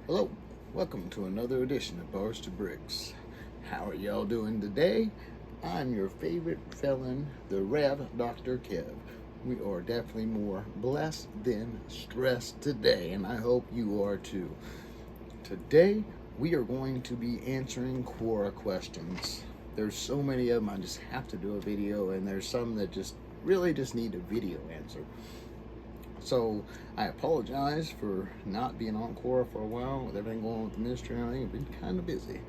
Hello, welcome to another edition of Bars to Bricks. How are y'all doing today? I'm your favorite felon, the Rev Dr. Kev. We are definitely more blessed than stressed today, and I hope you are too. Today, we are going to be answering Quora questions. There's so many of them, I just have to do a video, and there's some that just really just need a video answer. So I apologize for not being on Quora for a while with everything going on with the ministry and everything. I've been kind of busy.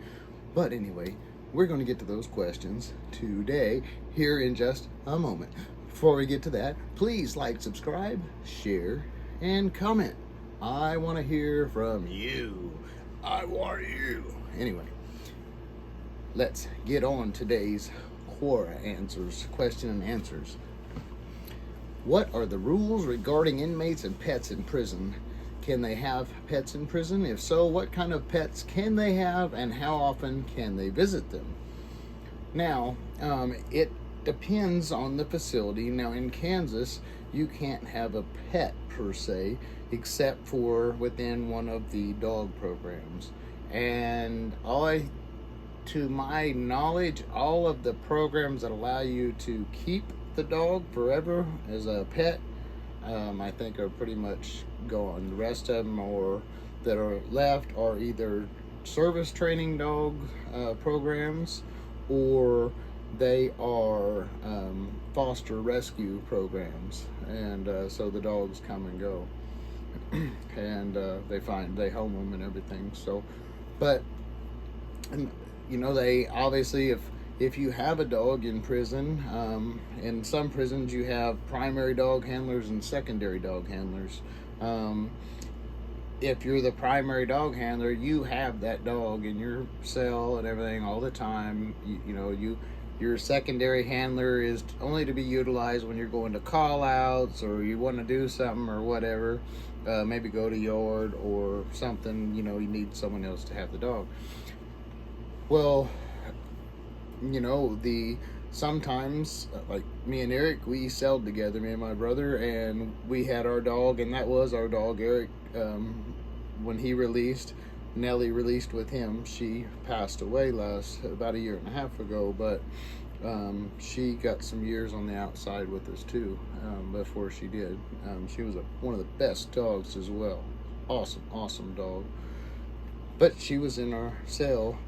But anyway, we're going to get to those questions today here in just a moment. Before we get to that, please like, subscribe, share, and comment. I want to hear from you. I want you. Anyway, let's get on today's Quora answers, question and answers. What are the rules regarding inmates and pets in prison? Can they have pets in prison? If so, what kind of pets can they have and how often can they visit them? Now, it depends on the facility. Now, in Kansas, you can't have a pet per se, except for within one of the dog programs. And to my knowledge, all of the programs that allow you to keep the dog forever as a pet, I think are pretty much gone. The rest of them that are left are either service training dog programs, or they are foster rescue programs, and so the dogs come and go, and they home them and everything. So, but they obviously, if you have a dog in prison, in some prisons you have primary dog handlers and secondary dog handlers. If you're the primary dog handler, you have that dog in your cell and everything all the time. Your secondary handler is only to be utilized when you're going to call outs or you want to do something or whatever, maybe go to yard or something, you need someone else to have the dog. Well, sometimes, like me and Eric, we celled together, me and my brother, and we had our dog, and that was our dog, Eric. When he released, Nellie released with him. She passed away about 1.5 years ago, but she got some years on the outside with us too, before she did. She was one of the best dogs as well. Awesome dog. But she was in our cell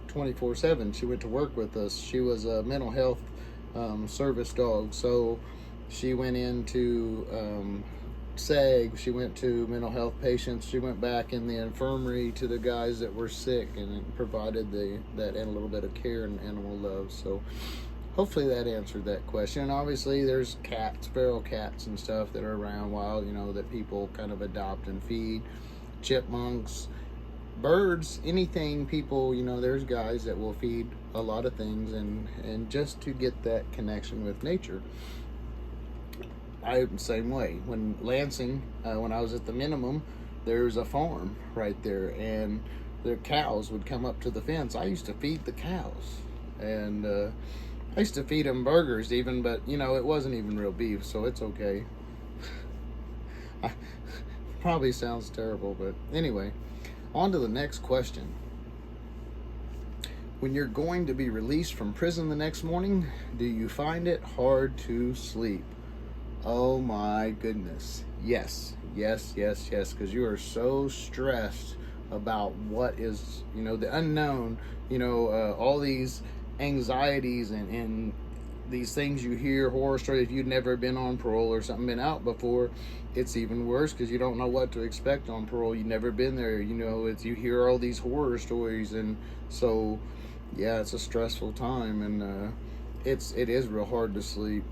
24/7. She went to work with us. She was a mental health service dog, so she went into SAG. She went to mental health patients. She went back in the infirmary to the guys that were sick and provided that and a little bit of care and animal love. So hopefully that answered that question. And obviously there's cats, feral cats and stuff that are around wild, that people kind of adopt and feed. Chipmunks, birds, anything people, there's guys that will feed a lot of things and just to get that connection with nature. I'm the same way. When Lansing, when I was at the minimum, there's a farm right there, and their cows would come up to the fence. I used to feed the cows, and I used to feed them burgers even, but it wasn't even real beef, so it's okay. Probably sounds terrible, but anyway. On to the next question. When you're going to be released from prison the next morning, do you find it hard to sleep? Oh my goodness. Yes, because you are so stressed about what is, the unknown, all these anxieties and these things you hear, horror stories. If you've never been on parole or something, been out before, it's even worse because you don't know what to expect on parole. You've never been there, you hear all these horror stories, and so yeah, it's a stressful time, and it is real hard to sleep.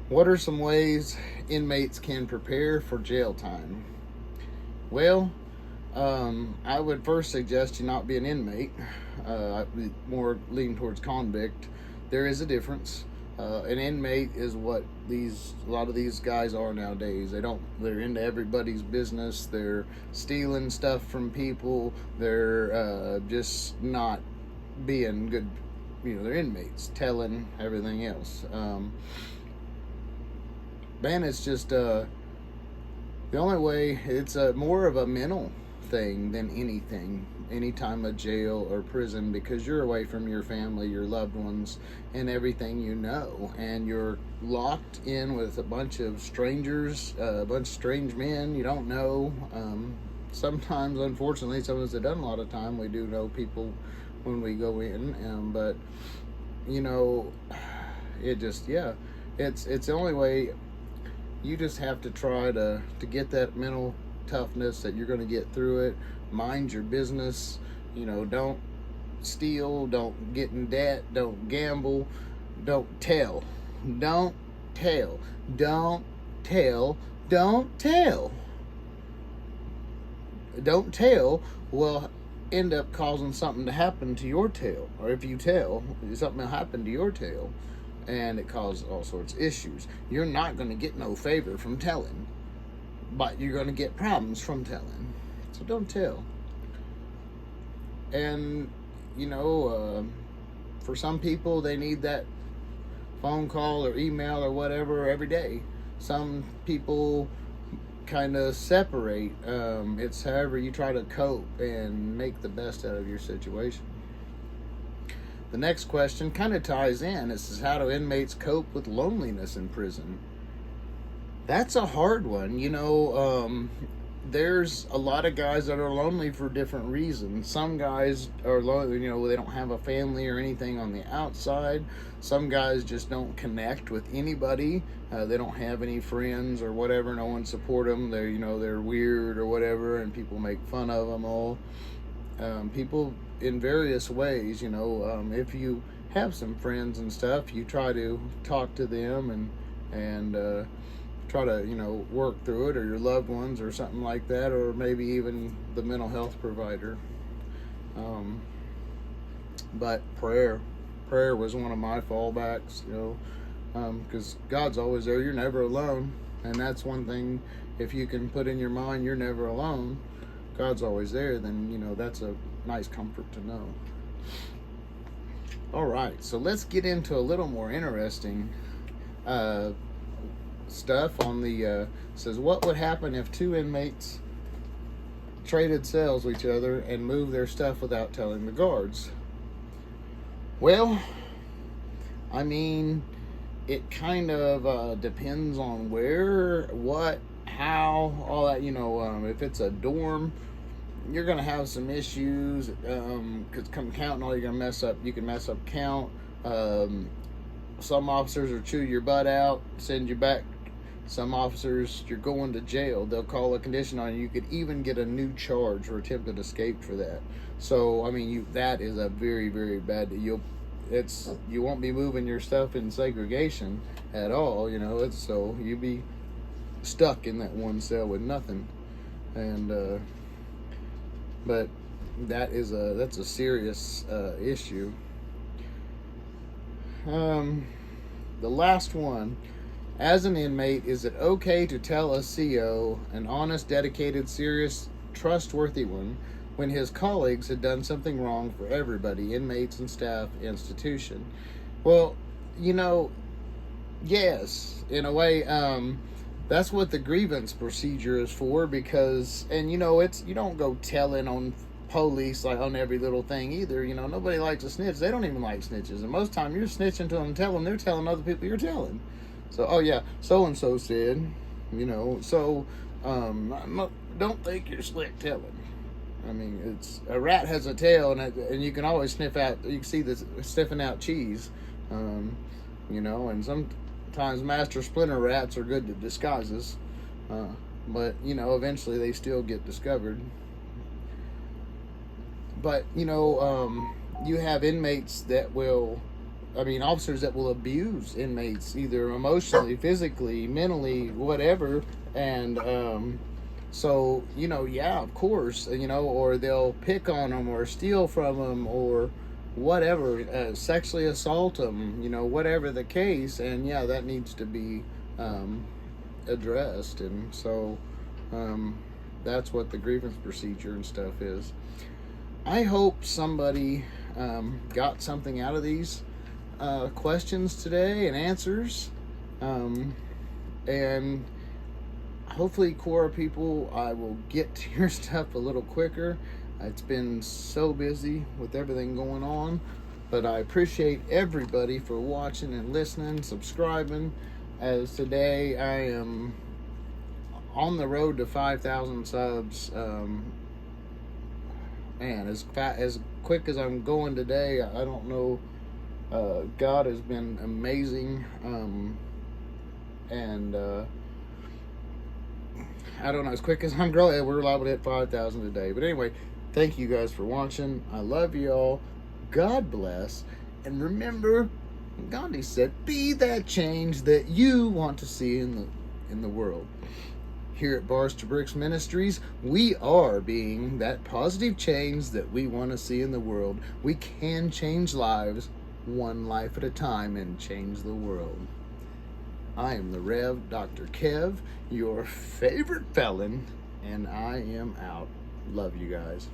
What are some ways inmates can prepare for jail time? Well, I would first suggest you not be an inmate. I'd more lean towards convict. There is a difference. An inmate is what a lot of these guys are nowadays. They're into everybody's business. They're stealing stuff from people. They're just not being good. They're inmates, telling everything else. Man, it's just The only way, it's more of a mental thing than anything, any time of jail or prison, because you're away from your family, your loved ones, and everything you know, and you're locked in with a bunch of strangers, a bunch of strange men you don't know. Sometimes, unfortunately, some of us have done a lot of time, we do know people when we go in, but you know, it just, yeah, it's the only way. You just have to try to get that mental toughness that you're going to get through it. Mind your business. You know, don't steal, don't get in debt, don't gamble, don't tell. Don't tell. Don't tell. Don't tell. Don't tell will end up causing something to happen to your tail. Or if you tell, something will happen to your tail, and it causes all sorts of issues. You're not going to get no favor from telling, but you're going to get problems from telling. So don't tell. And, you know, for some people, they need that phone call or email or whatever every day. Some people kind of separate. It's however you try to cope and make the best out of your situation. The next question kind of ties in. It says, how do inmates cope with loneliness in prison? That's a hard one. You know, there's a lot of guys that are lonely for different reasons. Some guys are lonely, you know, they don't have a family or anything on the outside. Some guys just don't connect with anybody. They don't have any friends or whatever. No one support them. They're, you know, they're weird or whatever, and people make fun of them all. People in various ways, you know, if you have some friends and stuff, you try to talk to them and try to, you know, work through it, or your loved ones or something like that, or maybe even the mental health provider. But prayer was one of my fallbacks, you know, because God's always there. You're never alone, and that's one thing. If you can put in your mind you're never alone, God's always there, then, you know, that's a nice comfort to know. All right, so let's get into a little more interesting stuff on the says, what would happen if two inmates traded cells with each other and moved their stuff without telling the guards? Well, I mean, it kind of depends on where, what, how, all that, you know. If it's a dorm, you're gonna have some issues, because come counting all, you're gonna mess up. You can mess up count. Some officers will chew your butt out, send you back. Some officers, you're going to jail. They'll call a condition on you. You could even get a new charge for attempted escape for that. So, I mean, that is a very, very bad. You won't be moving your stuff in segregation at all. You know, so you'd be stuck in that one cell with nothing. And but that's a serious issue. The last one. As an inmate, is it okay to tell a CO, an honest, dedicated, serious, trustworthy one, when his colleagues had done something wrong for everybody, inmates and staff, institution? Well, you know, yes, in a way, that's what the grievance procedure is for, because, and you know, you don't go telling on police like on every little thing either. You know, nobody likes a snitch. They don't even like snitches, and most time you're snitching to them, they're telling other people you're telling. So, oh yeah, so and so said, you know. So, don't think you're slick telling. I mean, it's a rat has a tail, and you can always sniff out. You can see this sniffing out cheese, you know. And sometimes master splinter rats are good at disguises, but you know, eventually they still get discovered. But you know, you have inmates that will. Officers that will abuse inmates, either emotionally, physically, mentally, whatever. And so, you know, yeah, of course, you know, or they'll pick on them or steal from them or whatever, sexually assault them, you know, whatever the case. And yeah, that needs to be addressed. And so that's what the grievance procedure and stuff is. I hope somebody got something out of these questions today and answers, and hopefully, Quora people, I will get to your stuff a little quicker. It's been so busy with everything going on, but I appreciate everybody for watching and listening, subscribing. As today I am on the road to 5,000 subs. Man, as quick as I'm going today, I don't know. God has been amazing, and I don't know. As quick as I'm growing, we're liable to hit 5,000 today. But anyway, thank you guys for watching. I love you all. God bless, and remember, Gandhi said, "Be that change that you want to see in the world." Here at Bars to Bricks Ministries, we are being that positive change that we want to see in the world. We can change lives, one life at a time, and change the world. I am the Rev. Dr. Kev, your favorite felon, and I am out. Love you guys.